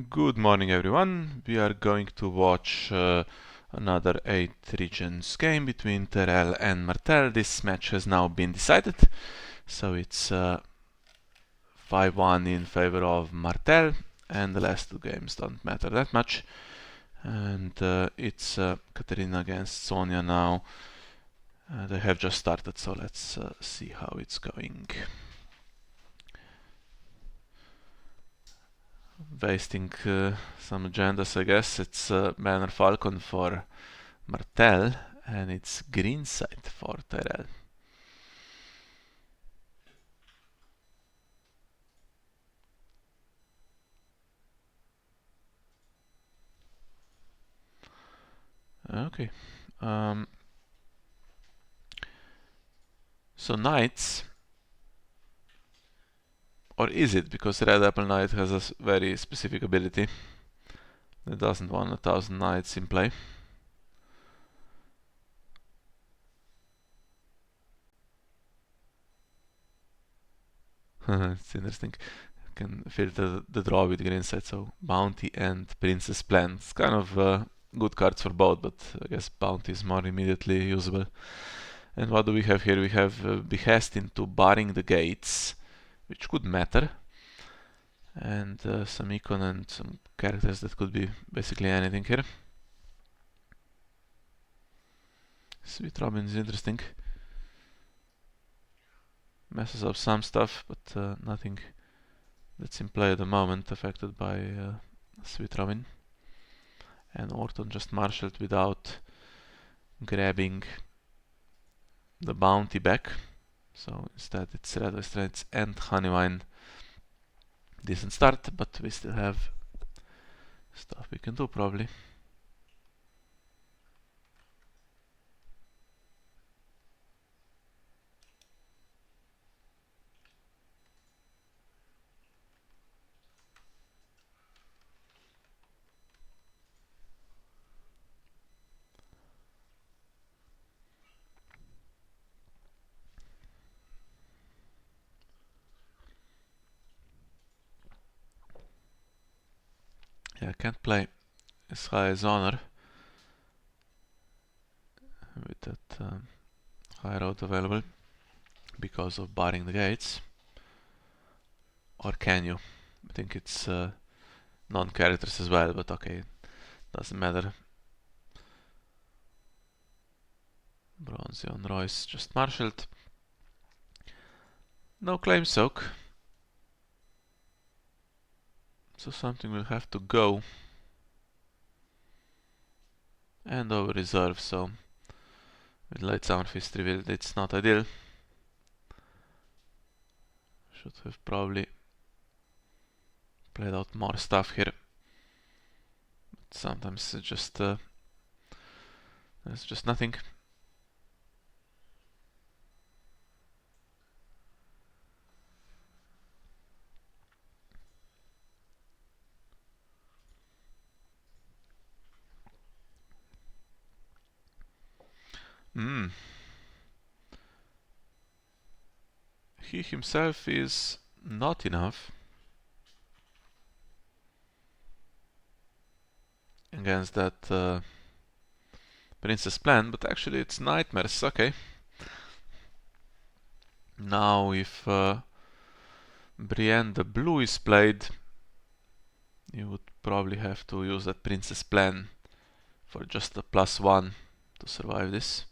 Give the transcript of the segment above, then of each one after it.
Good morning, everyone. We are going to watch another 8 Regions game between Tyrell and Martell. This match has now been decided, so it's 5-1 in favor of Martell, and the last two games don't matter that much. And it's Katharina against Sonia now. They have just started, so let's see how it's going. Wasting some agendas, I guess. It's banner Falcon for Martell, and it's Greensight for Tyrell. Okay. So knights, or is it? Because Red Apple Knight has a very specific ability. It doesn't want 1,000 knights in play. It's interesting. You can filter the draw with Greensight, so Bounty and Princess Plan. It's kind of good cards for both, but I guess Bounty is more immediately usable. And what do we have here? We have Behest into barring the gates, which could matter. And some icon and some characters that could be basically anything here. Sweet Robin is interesting. Messes up some stuff, but nothing that's in play at the moment affected by Sweet Robin. And Orton just marshaled without grabbing the bounty back. So instead it's Red Westeros and Honeywine. Decent start, but we still have stuff we can do probably. Yeah, I can't play as high as Honor with that high road available because of barring the gates. Or can you? I think it's non-characters as well, but okay, doesn't matter. Bronzion Royce just marshaled. No claim soak. So something will have to go. And over reserve, so with Light Sound Fist revealed it's not ideal. Should have probably played out more stuff here. But sometimes it's just there's just nothing. He himself is not enough against that Princess Plan, but actually it's Nightmares, okay. Now if Brienne the Blue is played, you would probably have to use that Princess Plan for just a +1 to survive this.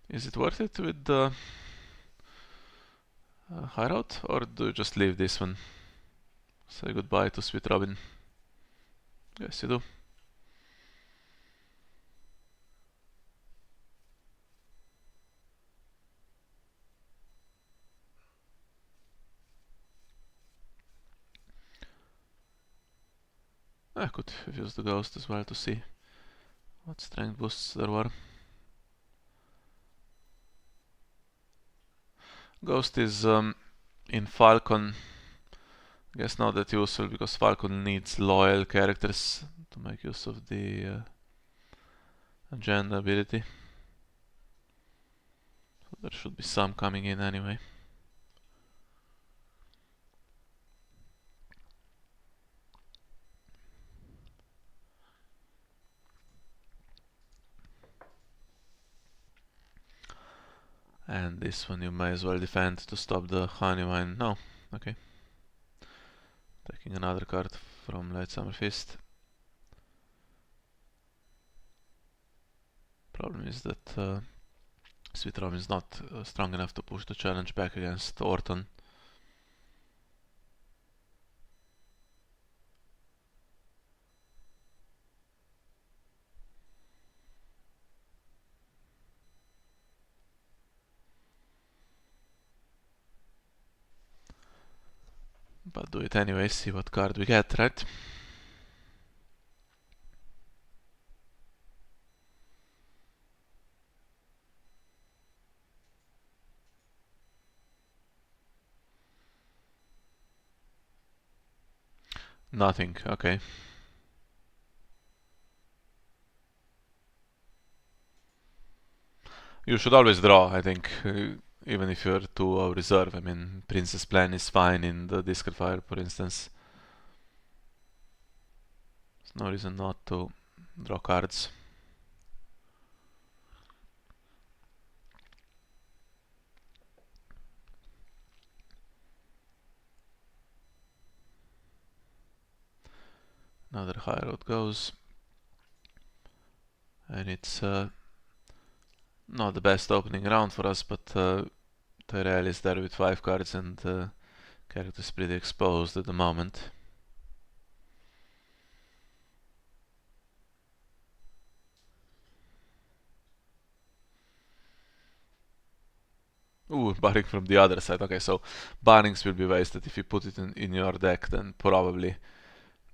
Is it worth it with the high route, or do you just leave this one? Say goodbye to Sweet Robin. Guess you do. I could have used the Ghost as well to see what strength boosts there were. Ghost is in Falcon. I guess not that useful because Falcon needs loyal characters to make use of the agenda ability. There should be some coming in anyway. And this one you may as well defend to stop the honey wine. No, okay. Taking another card from Late Summer Feast. Problem is that Sweet Robin is not strong enough to push the challenge back against Orton. But do it anyway, see what card we get, right? Nothing, okay. You should always draw, I think, even if you're too reserve. I mean, Princess Plan is fine in the discard fire, for instance. There's no reason not to draw cards. Another high road goes. And it's not the best opening round for us, but Tyrell is there with 5 cards and character is pretty exposed at the moment. Ooh, barring from the other side. Okay, so barrings will be wasted. If you put it in your deck, then probably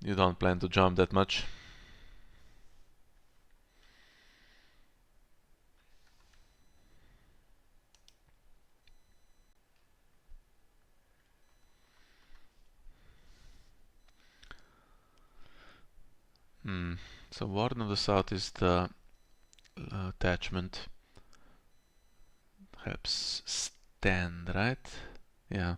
you don't plan to jump that much. So Warden of the South is the attachment. Perhaps stand, right? Yeah.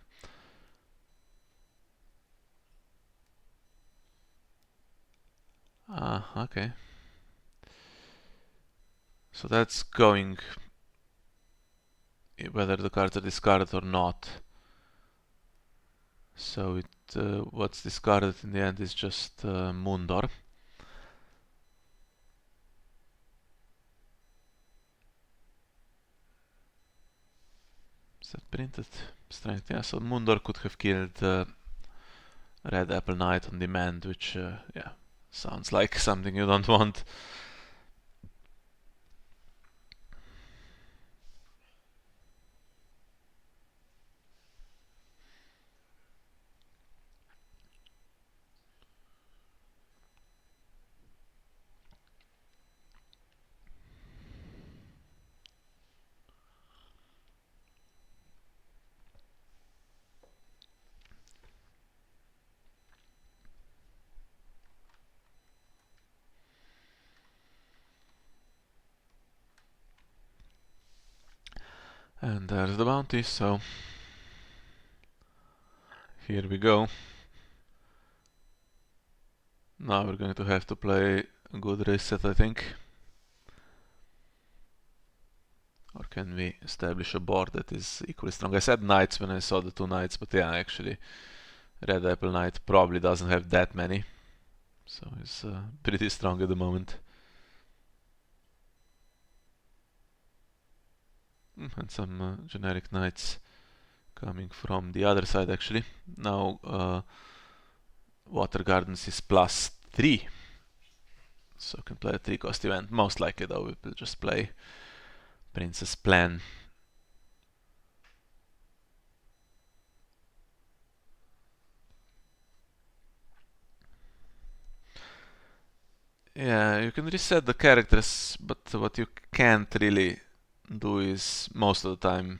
Ah, okay. So that's going whether the cards are discarded or not. So what's discarded in the end is just Moondor. Is that printed? Strength, yeah. So Moondor could have killed Red Apple Knight on demand, which, yeah, sounds like something you don't want. And there's the bounty, so here we go. Now we're going to have to play a good reset, I think. Or can we establish a board that is equally strong? I said knights when I saw the 2 knights, but yeah, actually Red Apple Knight probably doesn't have that many. So he's pretty strong at the moment. And some generic knights coming from the other side actually. Now Water Gardens is +3. So can play a 3-cost event. Most likely though we will just play Princess Plan. Yeah, you can reset the characters, but what you can't really do is most of the time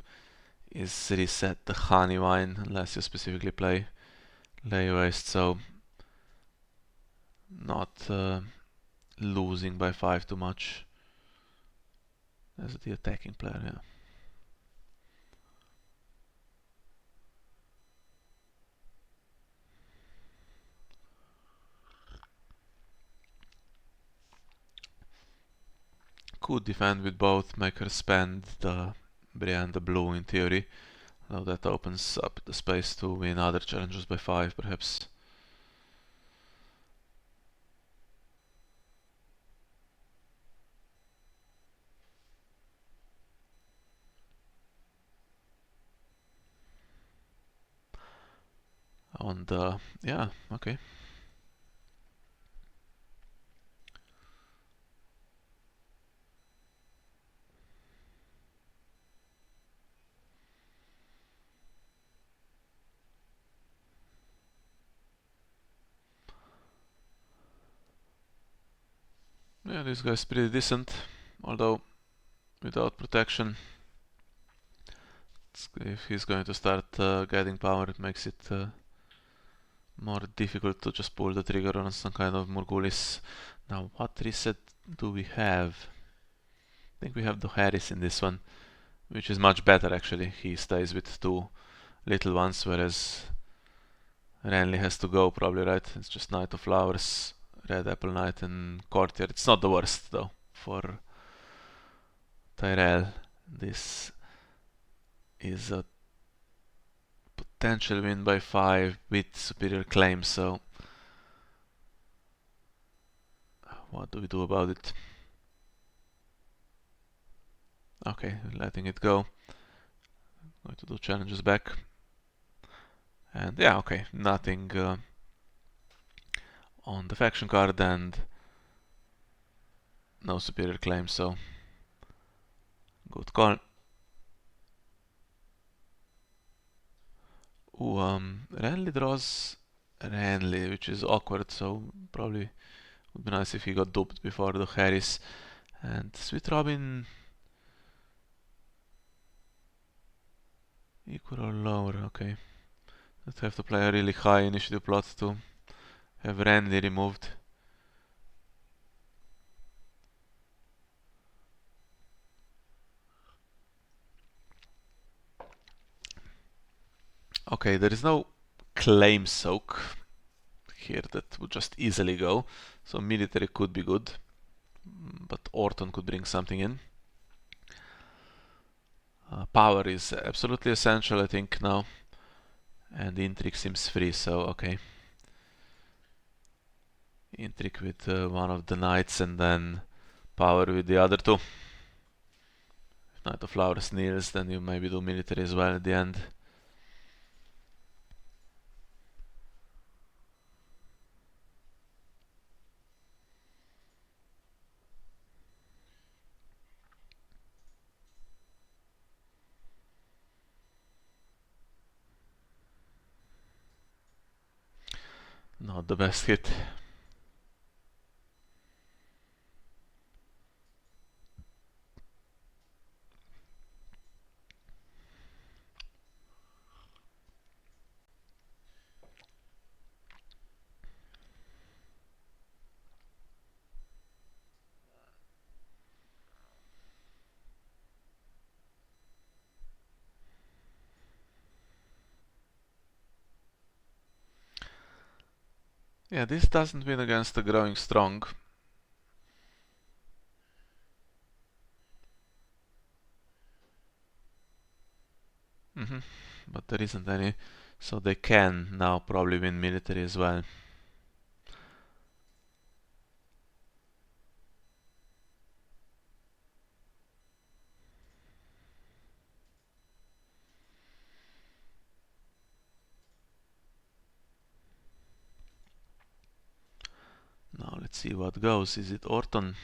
is reset the honey wine unless you specifically play lay waste, so not losing by 5 too much as the attacking player, yeah. could defend with both, make her spend the Brienne the blue in theory. Now that opens up the space to win other challenges by 5 perhaps. On the... yeah, okay. Yeah, this guy's pretty decent, although without protection. If he's going to start getting power, it makes it more difficult to just pull the trigger on some kind of Morgulis. Now, what reset do we have? I think we have the Harris in this one, which is much better actually. He stays with 2 little ones, whereas Renly has to go probably, right? It's just Knight of Flowers, Red Apple Knight and Courtier. It's not the worst though for Tyrell. This is a potential win by 5 with superior claim, so what do we do about it? Okay, letting it go. Going to do challenges back. And yeah, okay, nothing on the faction card and no superior claim, so good call. Ooh, Renly draws Renly, which is awkward, so probably would be nice if he got duped before the Harris. And Sweet Robin equal or lower, okay. Let's have to play a really high initiative plot to have Renly removed. Okay, there is no claim soak here that would just easily go, so military could be good, but Orton could bring something in. Power is absolutely essential, I think, now, and intrigue seems free, so okay. Intrigue with one of the knights and then power with the other 2. If Knight of Flowers kneels, then you maybe do military as well at the end. Not the best hit. Yeah, this doesn't win against the growing strong. But there isn't any, so they can now probably win military as well. Now let's see what goes. Is it Orton?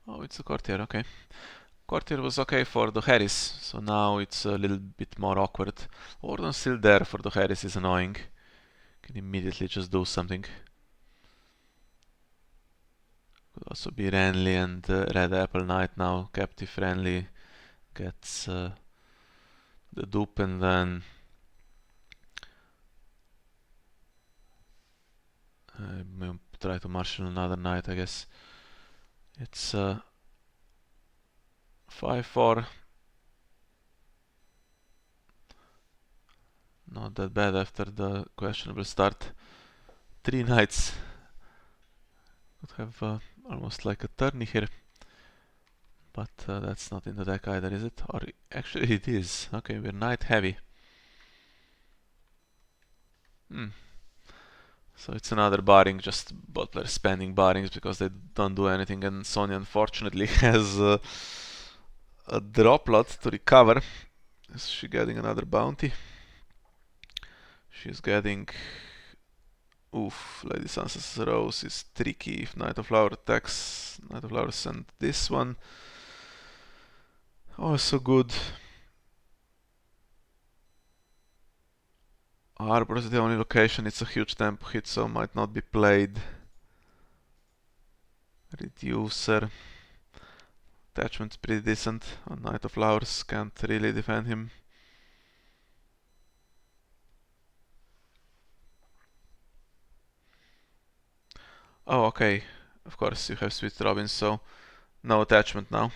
Oh, it's a Courtier, okay. Courtier was okay for the Harris, so now it's a little bit more awkward. Orton's still there for the Harris is annoying. Can immediately just do something. Could also be Renly and Red Apple Knight now. Captive Renly gets the dupe and then we'll try to marshal another knight, I guess. It's 5-4. Not that bad after the questionable start. 3 knights Could have almost like a tourney here. But that's not in the deck either, is it? Or actually it is. Okay, we're knight heavy. So it's another barring, just Butler spamming barrings because they don't do anything, and Sonya unfortunately has a droplet to recover. Is she getting another bounty? She's getting... Oof, Lady Sansa's Rose is tricky if Knight of Flower attacks. Knight of Flower sent this one. Also good. Arbor is the only location, it's a huge tempo hit, so might not be played. Reducer. Attachment's pretty decent on Knight of Flowers, can't really defend him. Oh, okay. Of course, you have Sweet Robin, so no attachment now.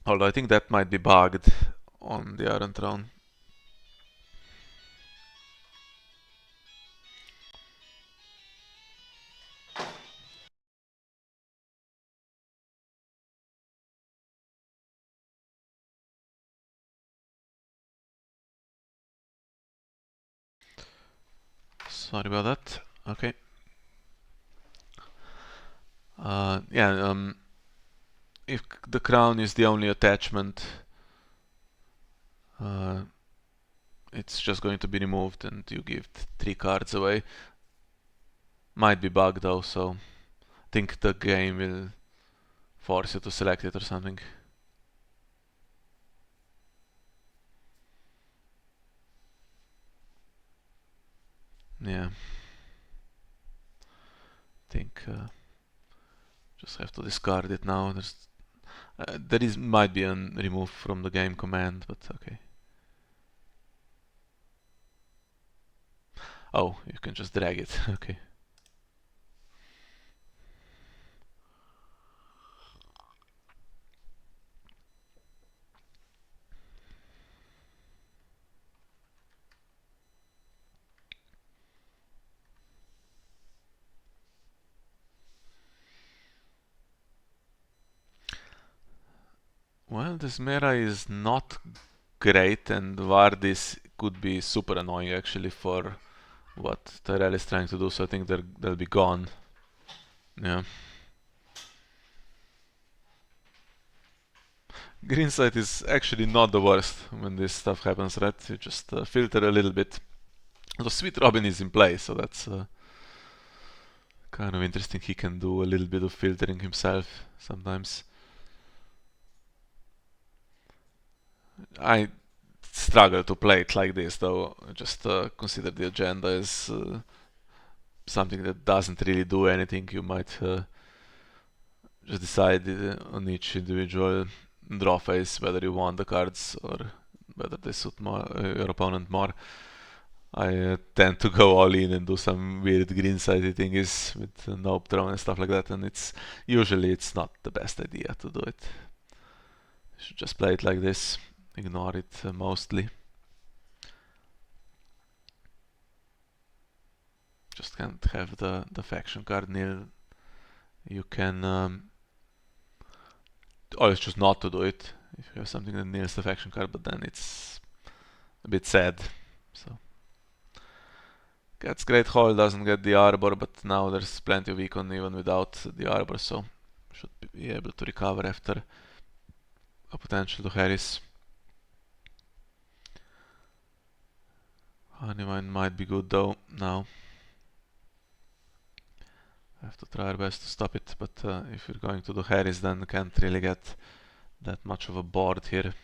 Although I think that might be bugged on the Iron Throne. Sorry about that. Okay. Yeah, if the crown is the only attachment, it's just going to be removed and you give 3 cards away. Might be bugged though, so I think the game will force you to select it or something. Yeah. Think just have to discard it now. Might be a remove from the game command, but okay. Oh, you can just drag it. Okay. Well, this meta is not great, and Vardis could be super annoying actually for what Tyrell is trying to do, so I think they'll be gone. Yeah. Greensight is actually not the worst when this stuff happens, right? You just filter a little bit. So Sweet Robin is in play, so that's kind of interesting. He can do a little bit of filtering himself sometimes. I struggle to play it like this, though. Just consider the agenda as something that doesn't really do anything. You might just decide on each individual draw phase whether you want the cards or whether they suit your opponent more. I tend to go all in and do some weird green-sided things with Nope Throne and stuff like that, and usually it's not the best idea to do it. You should just play it like this, ignore it mostly. Just can't have the faction card nil. You can always choose not to do it if you have something that nails the faction card, but then it's a bit sad. So gets Great Hall, doesn't get the Arbor, but now there's plenty of econ even without the Arbor, so should be able to recover after a potential to Harris. Honeywine might be good though now. I have to try our best to stop it, but if you're going to do Harris, then can't really get that much of a board here.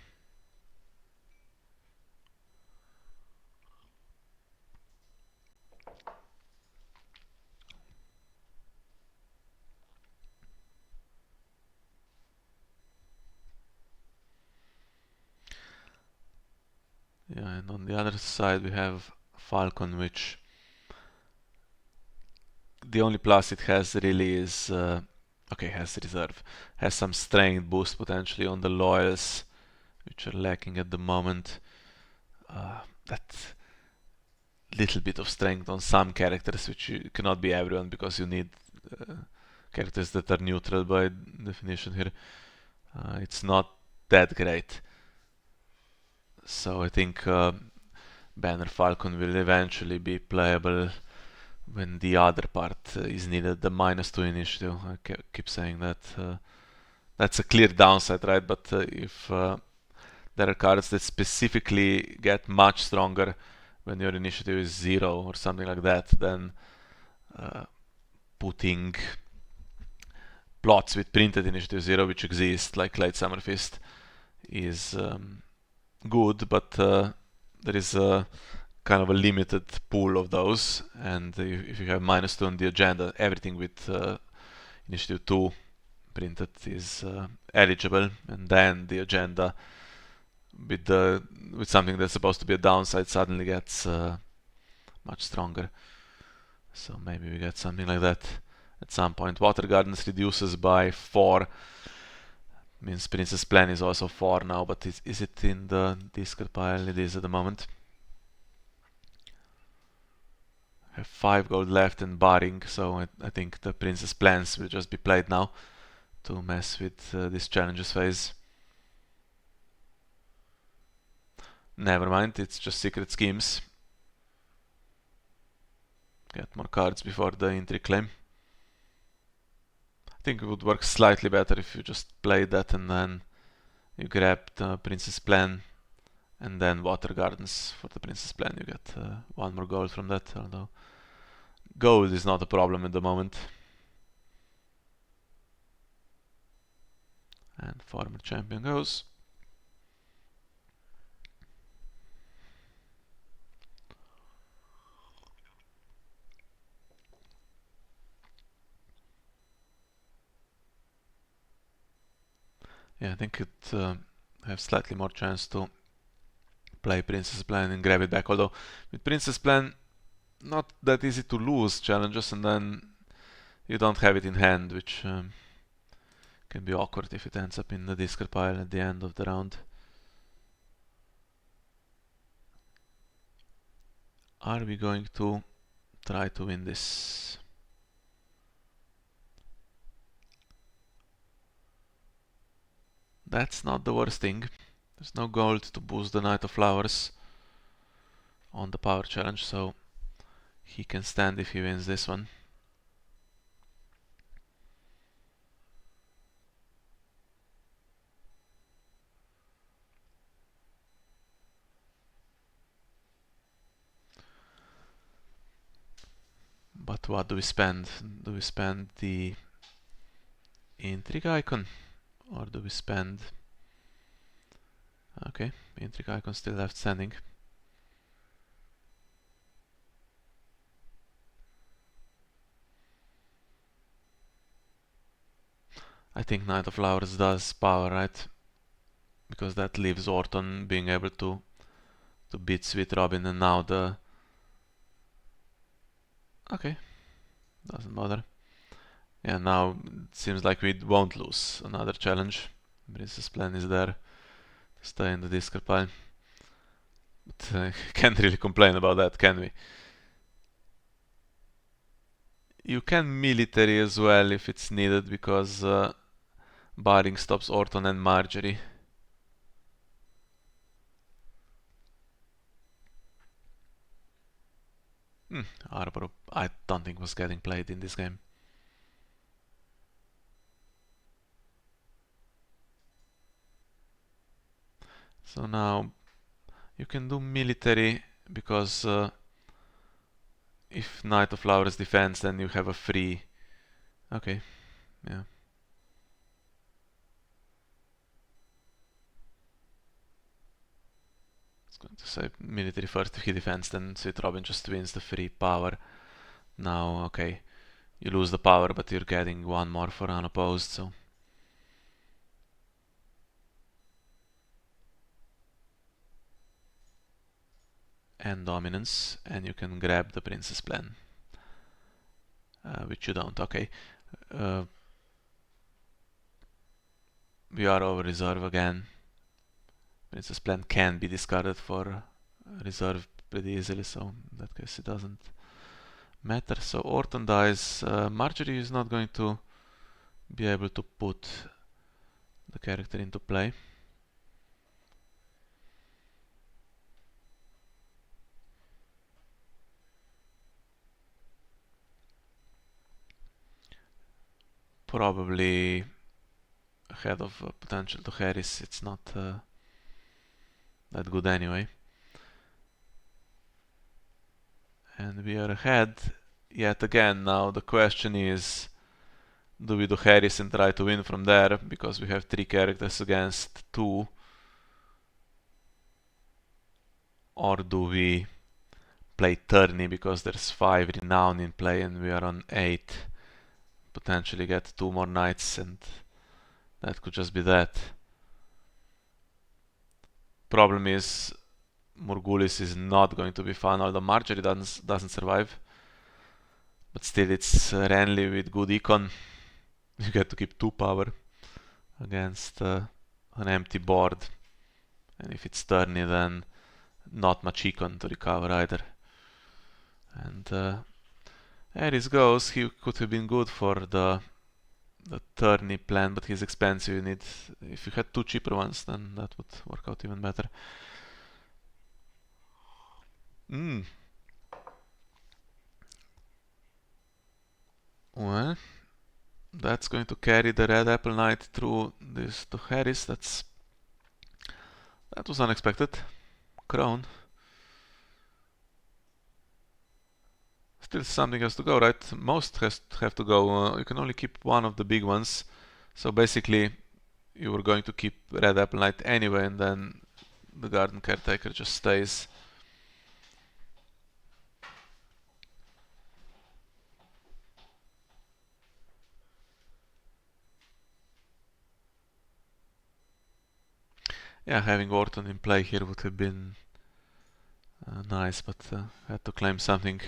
Yeah, and on the other side we have Falcon, which the only plus it has really is okay, has reserve, has some strength boost potentially on the loyals, which are lacking at the moment. That little bit of strength on some characters, which cannot be everyone because you need characters that are neutral by definition here. It's not that great. So I think Banner Falcon will eventually be playable when the other part is needed, the -2 initiative. I keep saying that. That's a clear downside, right? But if there are cards that specifically get much stronger when your initiative is 0 or something like that, then putting plots with printed initiative 0, which exist, like Late Summer Fist, is good, but there is a kind of a limited pool of those, and if you have -2 on the agenda, everything with initiative 2 printed is eligible, and then the agenda with something that's supposed to be a downside suddenly gets much stronger. So maybe we get something like that at some point. Water Gardens reduces by 4. Means Princess Plan is also 4 now, but is it in the discard pile? It is at the moment. I have 5 gold left and barring, so I think the Princess Plans will just be played now to mess with this challenges phase. Never mind, it's just secret schemes. Get more cards before the intrigue claim. I think it would work slightly better if you just play that and then you grab the Princess Plan and then Water Gardens for the Princess Plan. You get 1 more gold from that, although gold is not a problem at the moment. And Farmer Champion goes. Yeah, I think it have slightly more chance to play Princess Plan and grab it back. Although with Princess Plan, not that easy to lose challenges, and then you don't have it in hand, which can be awkward if it ends up in the discard pile at the end of the round. Are we going to try to win this? That's not the worst thing. There's no gold to boost the Knight of Flowers on the power challenge, so he can stand if he wins this one. But what do we spend? Do we spend the intrigue icon? Or do we spend... Okay, intrigue icon still left standing. I think Knight of Flowers does power, right? Because that leaves Orton being able to beat Sweet Robin, and now the... Okay, doesn't bother. Yeah, now it seems like we won't lose another challenge. Princess Plan is there to stay in the discard pile. But can't really complain about that, can we? You can military as well if it's needed, because barring stops Orton and Marjorie. Arbor, I don't think was getting played in this game. So now you can do military, because if Knight of Flowers defends, then you have a free... Okay, yeah. I was going to say military first. If he defends, then Sweet Robin just wins the free power. Now, okay, you lose the power, but you're getting 1 more for unopposed, so... And dominance, and you can grab the Princess Plan. Which you don't, okay. We are over reserve again. Princess Plan can be discarded for reserve pretty easily, so in that case it doesn't matter. So Orton dies. Marjorie is not going to be able to put the character into play. Probably ahead of potential to Harris. It's not that good anyway. And we are ahead yet again. Now the question is, do we do Harris and try to win from there, because we have 3 characters against 2, or do we play tourney because there's 5 renown in play and we are on 8, potentially get 2 more knights, and that could just be that. Problem is Morgulis is not going to be fun, although Marjorie doesn't survive. But still, it's Renly with good econ. You get to keep 2 power against an empty board. And if it's tourney, then not much econ to recover either. And Ares goes. He could have been good for the tourney plan, but he's expensive. You need, if you had 2 cheaper ones, then that would work out even better. Well, that's going to carry the Red Apple Knight through this to Harris. That was unexpected. Crown. Still something has to go, right? Most have to go. You can only keep one of the big ones. So basically, you were going to keep Red Apple Knight anyway, and then the Garden Caretaker just stays. Yeah, having Orton in play here would have been nice, but had to claim something.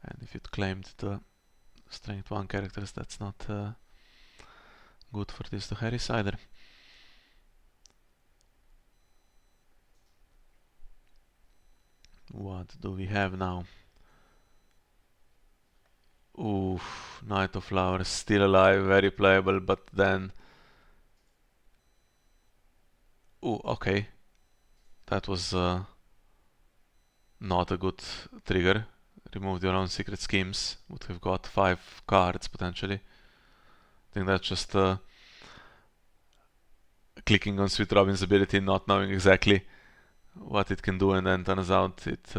And if you'd claimed the strength 1 characters, that's not good for this to Harris either. What do we have now? Oof, Knight of Flowers, still alive, very playable, but then... Ooh, okay. That was not a good trigger. Removed your own secret schemes. Would have got 5 cards potentially. I think that's just clicking on Sweet Robin's ability, not knowing exactly what it can do, and then turns out it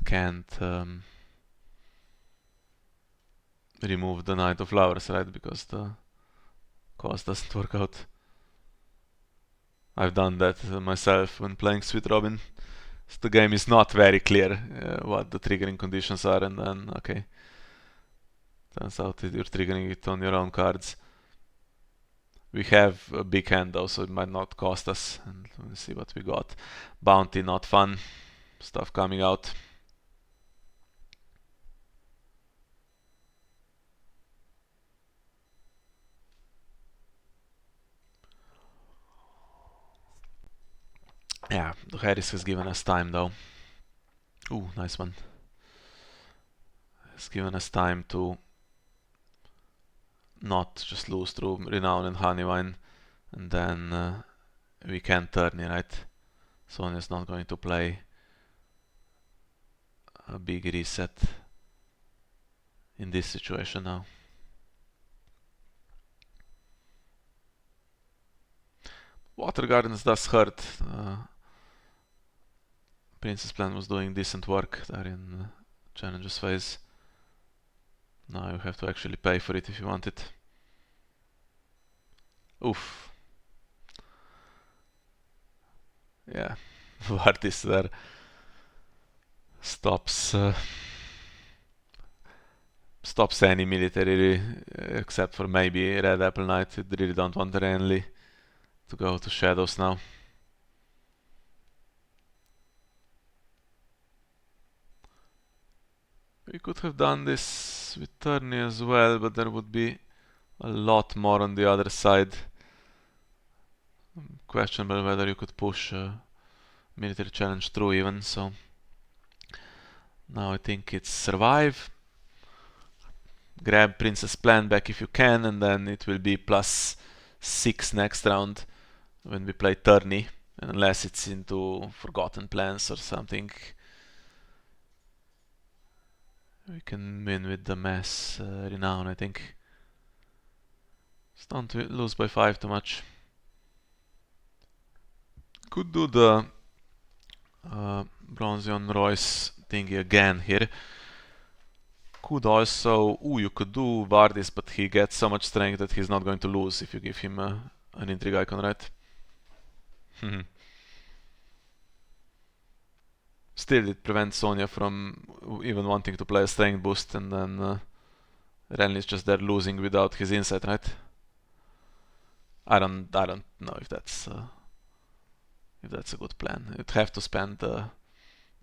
can't remove the Knight of Flowers, right? Because the cost doesn't work out. I've done that myself when playing Sweet Robin. So the game is not very clear what the triggering conditions are, and then, okay, turns out that you're triggering it on your own cards. We have a big hand though, so it might not cost us. And let's see what we got. Bounty, not fun. Stuff coming out. Yeah, the Harris has given us time though. Ooh, nice one. Has given us time to not just lose through Renown and Honeywine, and then we can turn it, right? Sonya's not going to play a big reset in this situation now. Water Gardens does hurt. Princess Plan was doing decent work there in Challenges phase. Now you have to actually pay for it if you want it. Oof. Yeah, Vardis there stops any military except for maybe Red Apple Knight. You really don't want Renly to go to Shadows now. We could have done this with Tourney as well, but there would be a lot more on the other side. questionable whether you could push military challenge through even, so now I think it's survive, grab Princess Plan back if you can, and then it will be +6 next round when we play tourney, unless it's into Forgotten Plans or something. We can win with the mass renown, I think. Just don't lose by 5 too much. Could do the Bronzion Royce thingy again here. Could also, you could do Vardis, but he gets so much strength that he's not going to lose if you give him an intrigue icon, right? Still, it prevents Sonya from even wanting to play a strength boost, and then Renly's just there losing without his insight, right? I don't know if that's a good plan. You'd have to spend the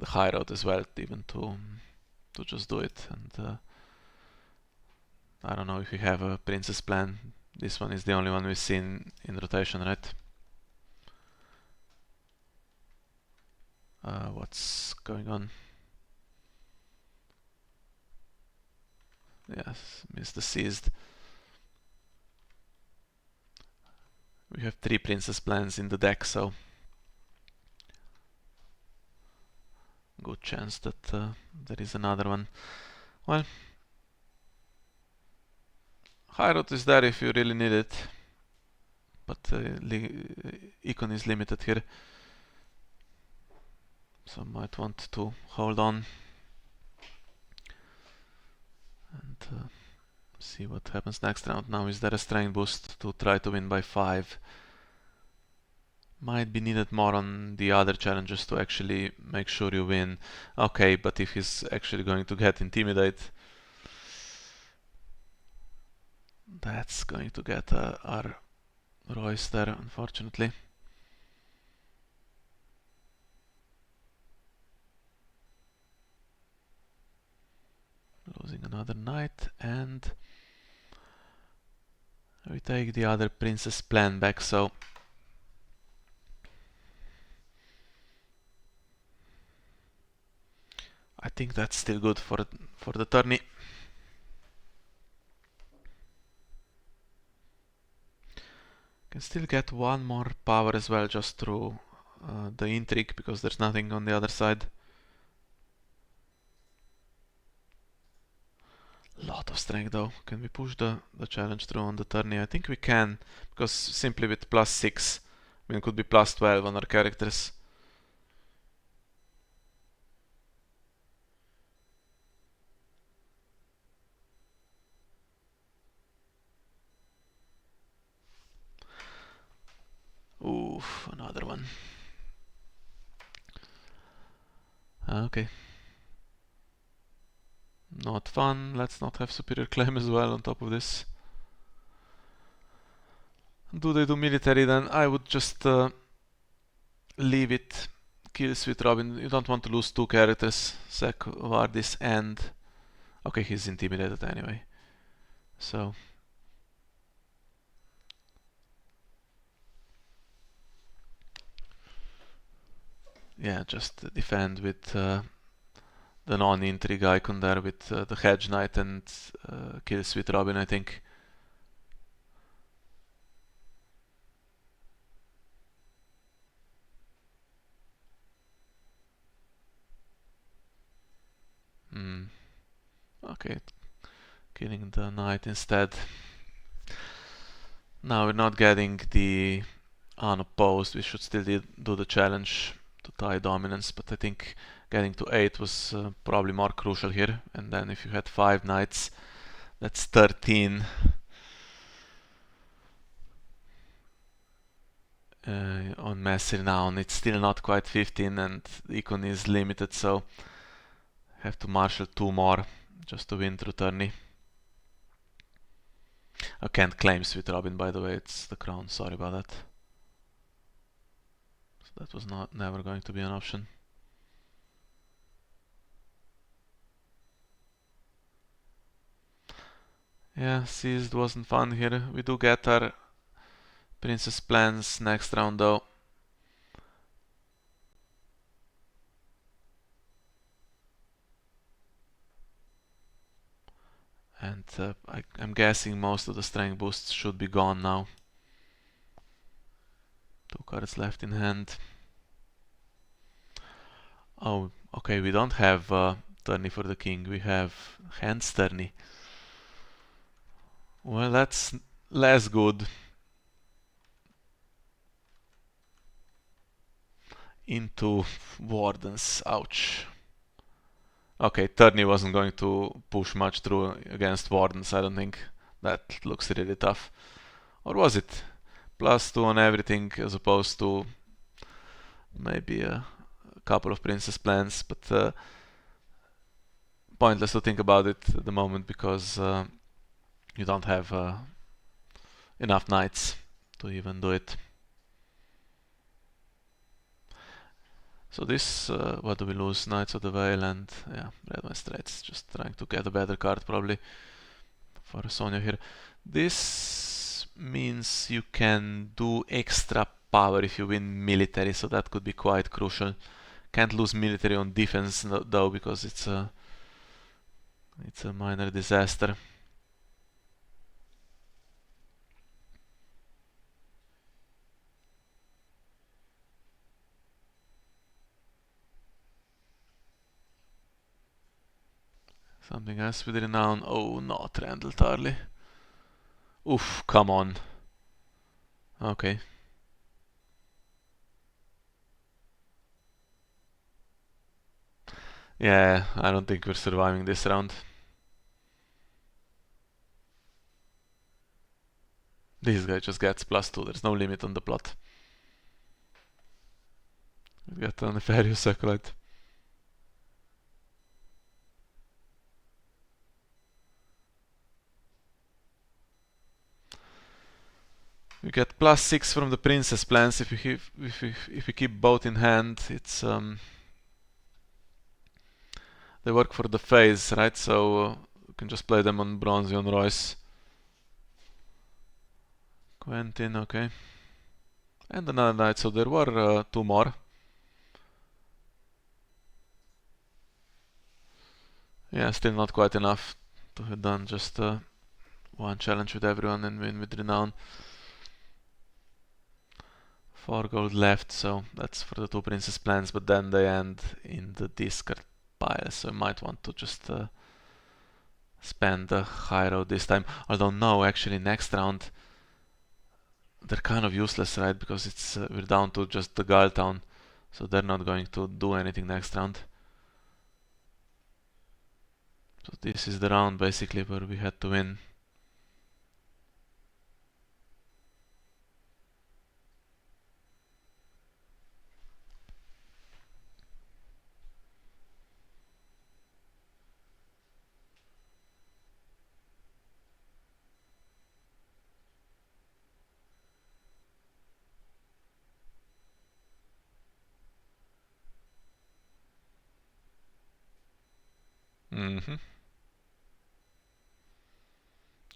high road as well, even to just do it. And I don't know if you have a princess plan. This one is the only one we've seen in rotation, right? What's going on? Yes, Mr. Seized. We have 3 princess plans in the deck, so good chance that there is another one. Well, high road is there if you really need it, but econ is limited here, so might want to hold on and see what happens next round. Now is there a strength boost to try to win by 5? Might be needed more on the other challenges to actually make sure you win. Okay, but if he's actually going to get Intimidate, that's going to get our Royce there, unfortunately. Losing another knight, and we take the other princess plan back, so I think that's still good for the tourney. Can still get one more power as well, just through the intrigue, because there's nothing on the other side. Lot of strength though. Can we push the challenge through on the tourney? I think we can, because simply with +6, I mean, it could be +12 on our characters. Oof, another one. Okay. Not fun. Let's not have superior claim as well on top of this. Do they do military then? I would just leave it. Kill Sweet Robin. You don't want to lose 2 characters. Sack Vardis and... Okay, he's intimidated anyway. So... yeah, just defend with the non-intrigue icon there with the Hedge Knight and kill Sweet Robin, I think. Okay, killing the knight instead. Now we're not getting the unopposed. We should still do the challenge to tie dominance, but I think getting to 8 was probably more crucial here. And then if you had 5 knights, that's 13. On mass renown, it's still not quite 15, and the econ is limited, so have to marshal 2 more just to win through tourney. I can't claim Sweet Robin, by the way, it's the crown, sorry about that. So that was never going to be an option. Yeah, seized wasn't fun here. We do get our princess plans next round though. And I'm guessing most of the strength boosts should be gone now. 2 cards left in hand. Oh, okay, we don't have tourney for the king, we have hands tourney. Well, that's less good. Into wardens, ouch. Okay, tourney wasn't going to push much through against wardens, I don't think. That looks really tough. Or was it? +2 on everything as opposed to maybe a couple of princess plans, but pointless to think about it at the moment because you don't have enough knights to even do it. So this, what do we lose? Knights of the Vale and yeah, Red One Straits. Just trying to get a better card probably for Sonia here. This means you can do extra power if you win military, so that could be quite crucial. Can't lose military on defense though, because it's a minor disaster. Something else with renown. Oh, not Randall Tarley. Oof, come on. Okay. Yeah, I don't think we're surviving this round. This guy just gets +2, there's no limit on the plot. We got a nefarious acolyte. We get +6 from the princess plans if we keep both in hand. It's they work for the phase, right? So we can just play them on Bronze on Royce. Quentin, okay. And another knight, so there were 2 more. Yeah, still not quite enough to have done just 1 challenge with everyone and win with renown. 4 gold left, so that's for the 2 princess plans, but then they end in the discard pile, so I might want to just spend the high road this time. Although no, actually next round they're kind of useless, right? Because it's we're down to just the Guile Town, so they're not going to do anything next round. So this is the round basically where we had to win.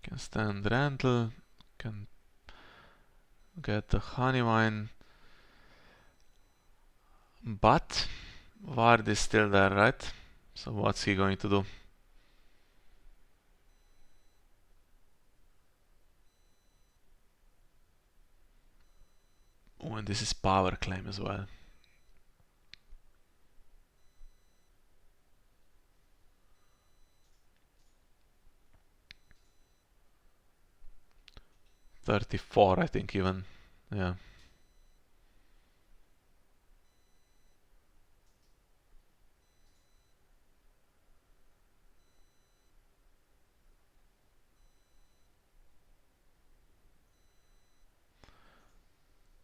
Can stand Randall, can get the honey wine, but Vard is still there, right? So what's he going to do? Oh, and this is power claim as well. $34, I think even. Yeah.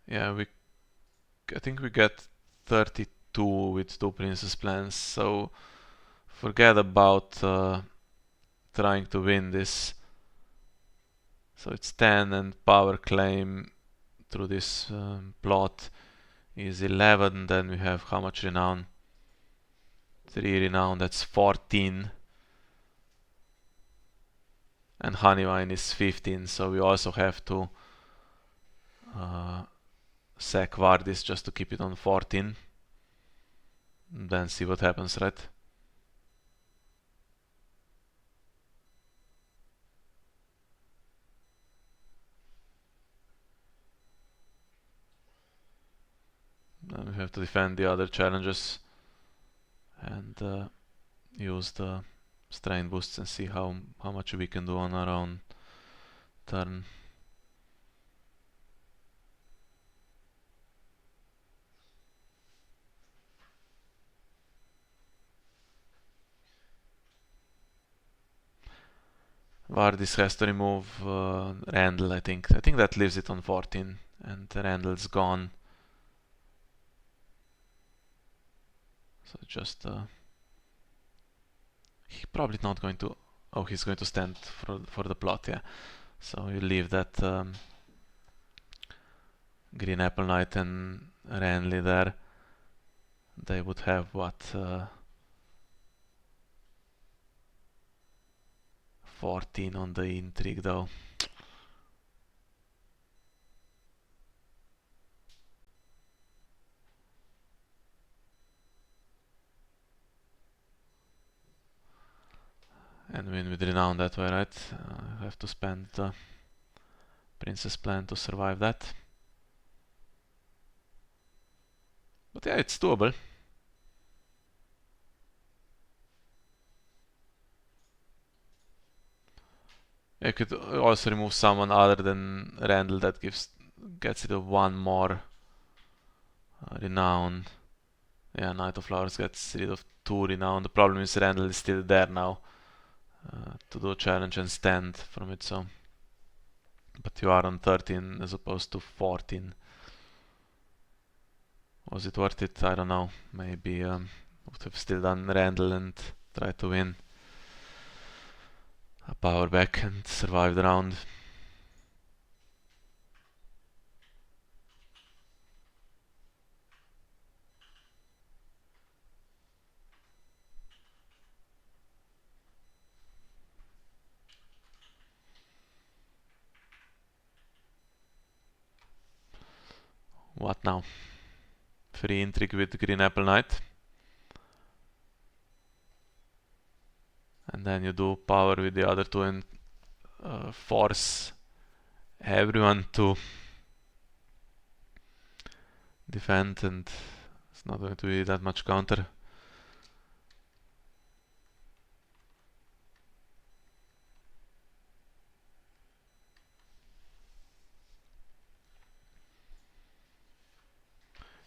Yeah, I think we get 32 with 2 princess plans, so forget about trying to win this. So it's 10 and power claim through this plot is 11, then we have how much renown? 3 renown, that's 14. And Honeywine is 15, so we also have to sack Vardis just to keep it on 14. Then see what happens, right? Then we have to defend the other challenges and use the strain boosts and see how much we can do on our own turn. Vardis has to remove Randall, I think. I think that leaves it on 14 and Randall's gone. So just he's probably not going to. Oh, he's going to stand for the plot, yeah. So you leave that Green Apple Knight and Renly there. They would have what? 14 on the intrigue though. And win with renown that way, right? I have to spend the princess plan to survive that. But yeah, it's doable. You could also remove someone other than Randall that gets it a one more renown. Yeah, Knight of Flowers gets rid of 2 renown. The problem is Randall is still there now to do a challenge and stand from it, so. But you are on 13 as opposed to 14. Was it worth it? I don't know. Maybe would have still done Randall and tried to win a power back and survive the round. What now? Free intrigue with Green Apple Knight. And then you do power with the other two and force everyone to defend, and it's not going to be that much counter.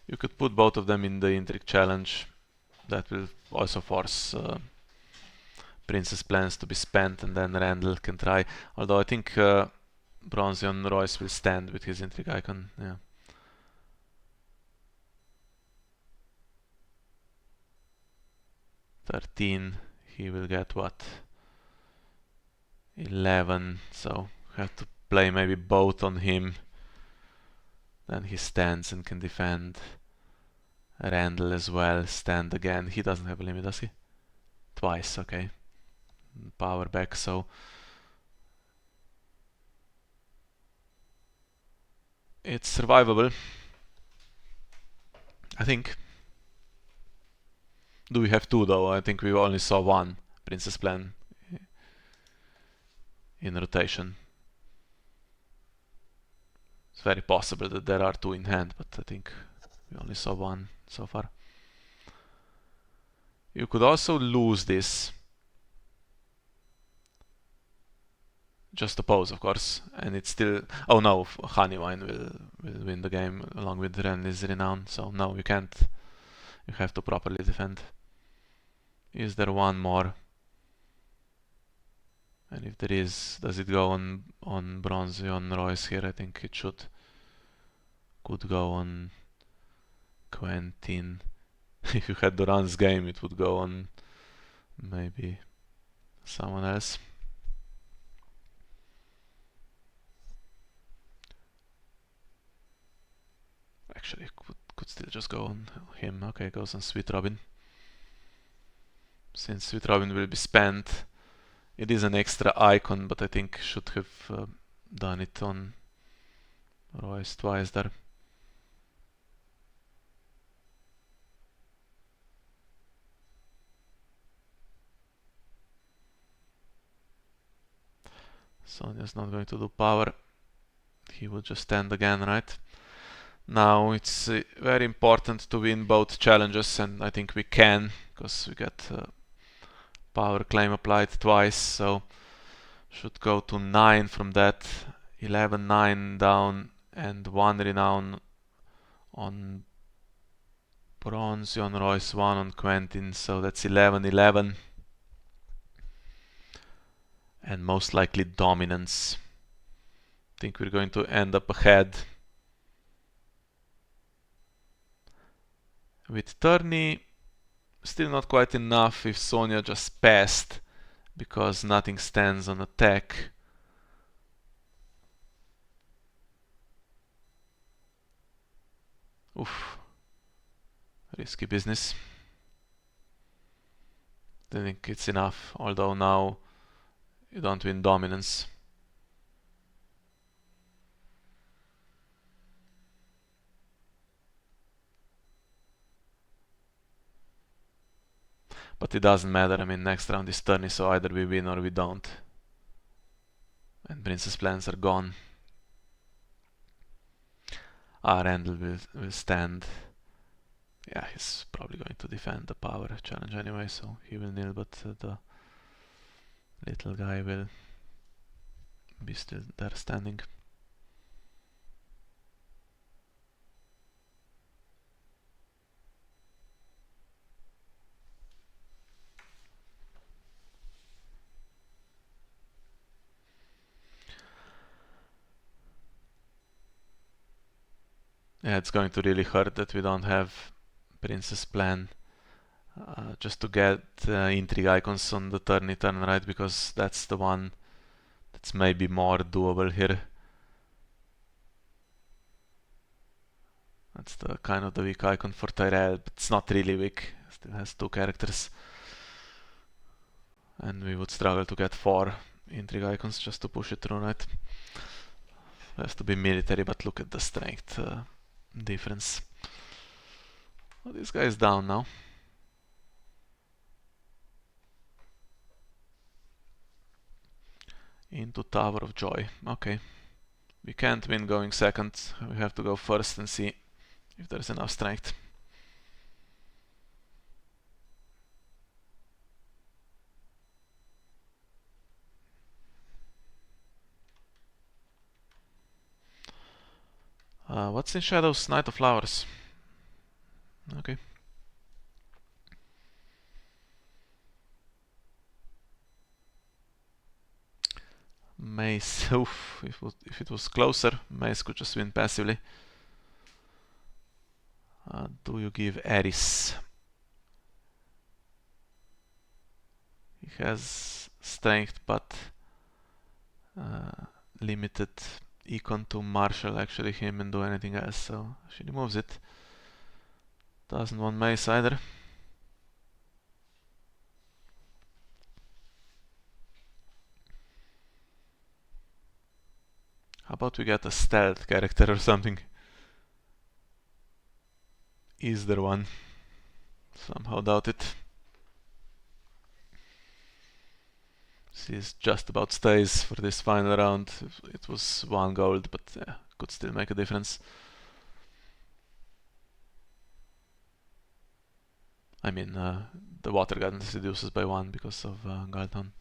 You could put both of them in the intrigue challenge. That will also force princess plans to be spent, and then Randall can try. Although I think Bronzion Royce will stand with his intrigue icon. Yeah. $13. He will get what? 11. So have to play maybe both on him. Then he stands and can defend. Randall as well. Stand again. He doesn't have a limit, does he? Twice, okay. Power back, so it's survivable, I think. Do we have 2 though? I think we only saw 1 princess plan in rotation. It's very possible that there are 2 in hand, but I think we only saw 1 so far. You could also lose this. Just oppose, of course, and it's still. Oh no, Honeywine will win the game along with Renly's renown. So no, you can't. You have to properly defend. Is there one more? And if there is, does it go on Bronzion Royce here? I think it should. Could go on Quentin. If you had Duran's game, it would go on maybe someone else. Actually, could still just go on him. Okay, goes on Sweet Robin. Since Sweet Robin will be spent, it is an extra icon, but I think should have done it on Royce twice there. Sonya's not going to do power. He will just stand again, right? Now it's very important to win both challenges, and I think we can, because we get power claim applied twice, so should go to 9 from that. 11-9 down, and 1 renown on Bronze, on Royce, 1 on Quentin, so that's 11-11. And most likely dominance. I think we're going to end up ahead. With tourney, still not quite enough if Sonya just passed, because nothing stands on attack. Oof. Risky business. I think it's enough, although now you don't win dominance. But it doesn't matter, I mean, next round is tourney, so either we win or we don't. And Princess plans are gone. Randall will stand. Yeah, he's probably going to defend the power challenge anyway, so he will kneel, but the little guy will be still there standing. Yeah, it's going to really hurt that we don't have Princess plan just to get intrigue icons on the turn right, because that's the one that's maybe more doable here. That's the kind of the weak icon for Tyrell, but it's not really weak. Still has 2 characters. And we would struggle to get 4 intrigue icons just to push it through, right? It has to be military, but look at the strength difference. Oh, this guy is down now. Into Tower of Joy. Okay. We can't win going second. We have to go first and see if there's enough strength. What's in Shadows? Knight of Flowers. Okay. Mace. Oof, if it was closer, Mace could just win passively. Do you give Eris? He has strength, but limited econ to marshal actually him and do anything else, so she removes it. Doesn't want Mace either. How about we get a stealth character or something? Is there one? Somehow doubt it. She's just about stays for this final round. It was 1 gold, but yeah, could still make a difference. I mean, the Water Garden reduces by 1 because of Galton.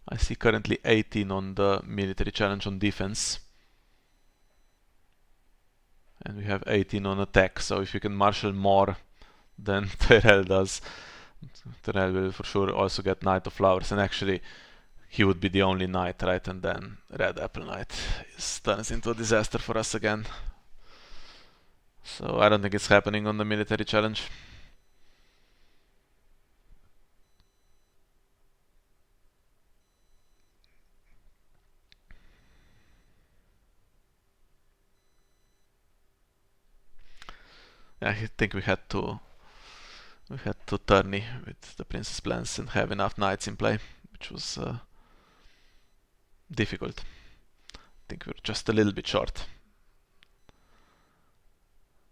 I see currently 18 on the military challenge on defense. And we have 18 on attack, so if you can marshal more than Tyrell does, Tyrell will for sure also get Knight of Flowers, and actually he would be the only knight, right? And then Red Apple Knight turns into a disaster for us again. So I don't think it's happening on the military challenge. I think we had to We had to tourney with the Princess plans and have enough knights in play, which was difficult. I think we're just a little bit short.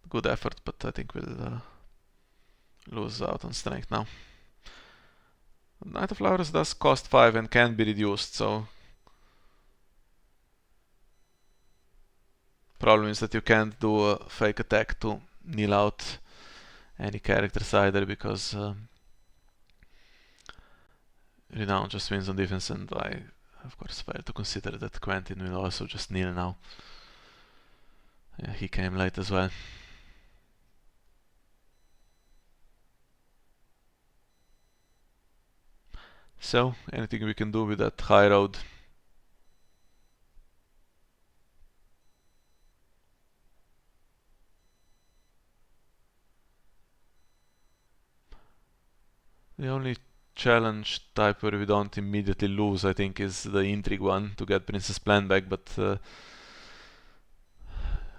Good effort, but I think we'll lose out on strength now. Knight of Flowers does cost 5 and can be reduced, so problem is that you can't do a fake attack to kneel out any characters either, because Renown just wins on defense, and I of course fail to consider that Quentin will also just kneel now. Yeah, he came late as well. So, anything we can do with that high road? The only challenge type where we don't immediately lose, I think, is the intrigue one to get Princess Plan back, but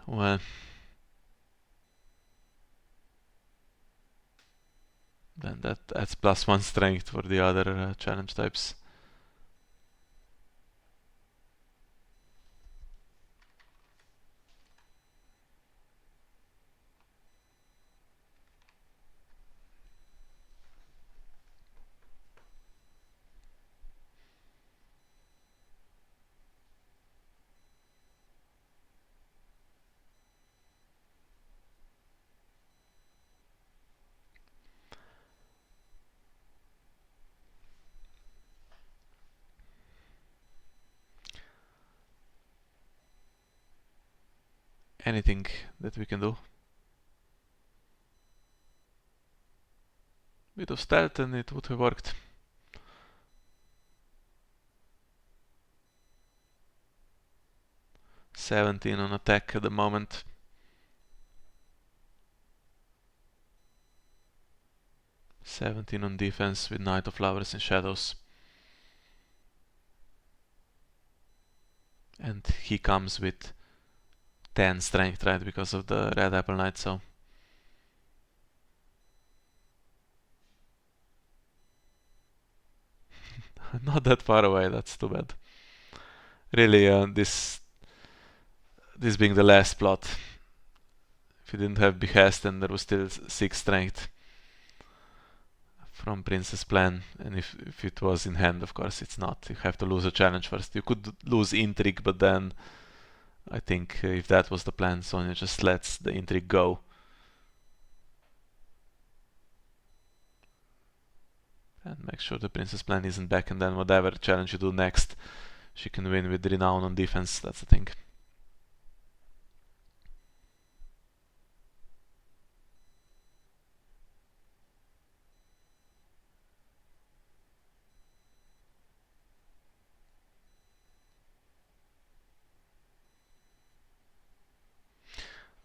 well, then that adds +1 strength for the other challenge types. Anything that we can do? Bit of stealth and it would have worked. 17 on attack at the moment. +17 on defense with Knight of Flowers and Shadows. And he comes with 10 strength, right, because of the Red Apple Knight, so not that far away, that's too bad. Really, this being the last plot, if you didn't have Behest, then there was still 6 strength from Princess Plan, and if it was in hand, of course it's not. You have to lose a challenge first. You could lose Intrigue, but then I think if that was the plan, Sonya just lets the Intrigue go. And make sure the Princess Plan isn't back, and then whatever challenge you do next, she can win with Renown on defense, that's the thing.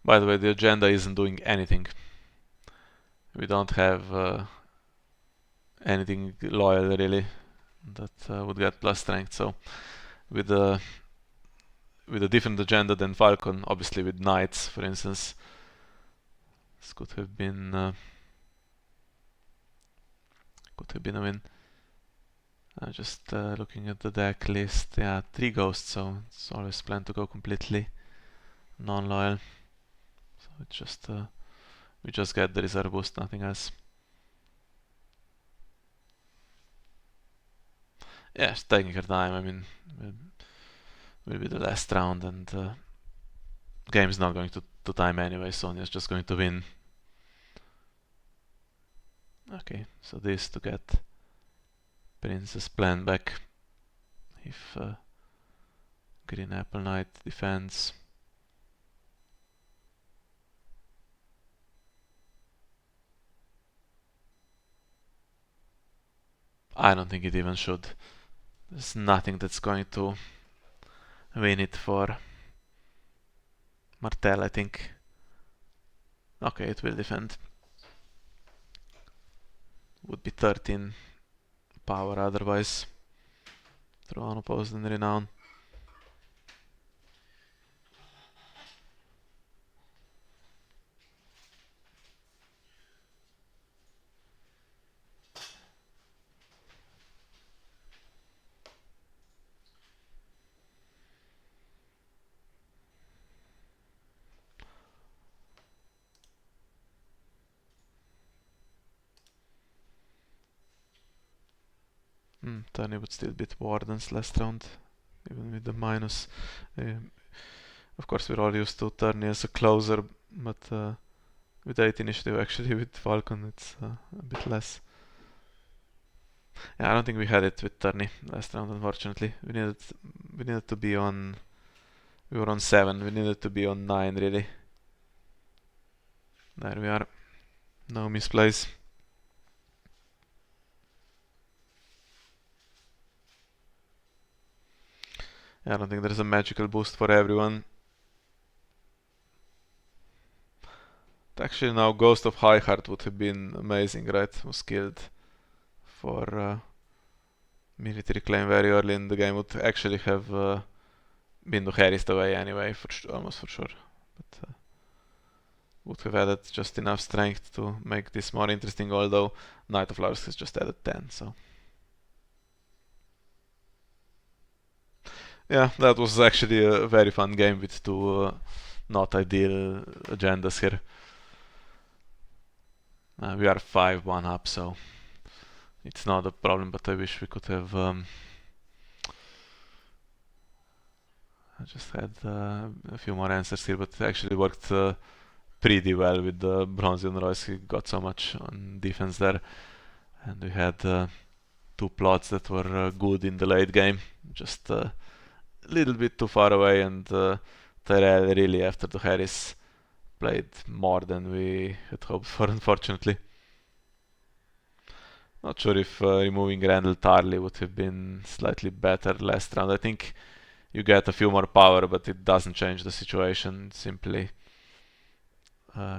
By the way, the agenda isn't doing anything. We don't have anything loyal really that would get plus strength, so with a different agenda than Falcon, obviously with knights for instance, this could have been a win. Just looking at the deck list, yeah, 3 ghosts, so it's always planned to go completely non-loyal. So it's just we just get the reserve boost, nothing else. Yeah, it's taking her time. I mean, will be the last round, and game is not going to time anyway. Sonya's just going to win. Okay, so this to get Princess Plan back. If Green Apple Knight defends. I don't think it even should. There's nothing that's going to win it for Martell, I think. Okay, it will defend. Would be 13 power otherwise. Throw unopposed and Renown. Turney would still beat Wardens last round, even with the minus. Of course, we're all used to Turney as a closer, but with 8 initiative, actually, with Falcon, it's a bit less. Yeah, I don't think we had it with Turney last round, unfortunately. We needed to be on. We were on 7. We needed to be on 9, really. There we are. No misplays. Yeah, I don't think there's a magical boost for everyone. Actually, now Ghost of Highheart would have been amazing, right? Was killed for military claim very early in the game. Would actually have been to Harris away anyway, almost for sure. But would have added just enough strength to make this more interesting, although Knight of Flowers has just added 10, so. Yeah, that was actually a very fun game with two not ideal agendas here. We are 5-1 up, so it's not a problem, but I wish we could have I just had a few more answers here, but it actually worked pretty well with the Bronzian Royce. He got so much on defense there, and we had 2 plots that were good in the late game, just a little bit too far away, and Tyrell really after the Harris played more than we had hoped for, unfortunately. Not sure if removing Randall Tarley would have been slightly better last round. I think you get a few more power, but it doesn't change the situation. It simply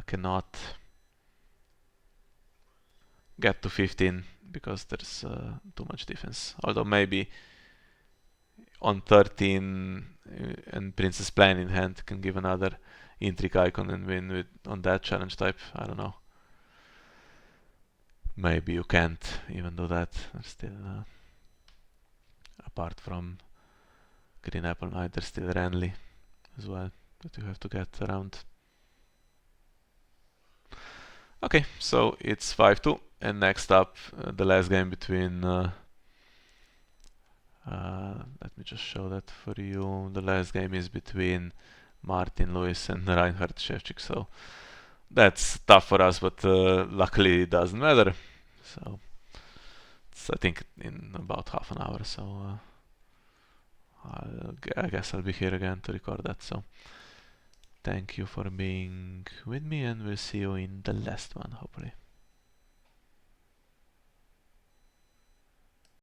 cannot get to 15 because there's too much defense. Although maybe on 13 and Princess Plan in hand can give another intrigue icon and win with on that challenge type. I don't know. Maybe you can't even do that. Still, apart from Green Apple Knight, there's still Renly as well that you have to get around. Okay, so it's 5-2, and next up, the last game between. Let me just show that for you. The last game is between Martin Lewis and Reinhard Shevchik, so that's tough for us, but luckily it doesn't matter. So it's, I think, in about half an hour, so I guess I'll be here again to record that. So thank you for being with me, and we'll see you in the last one, hopefully.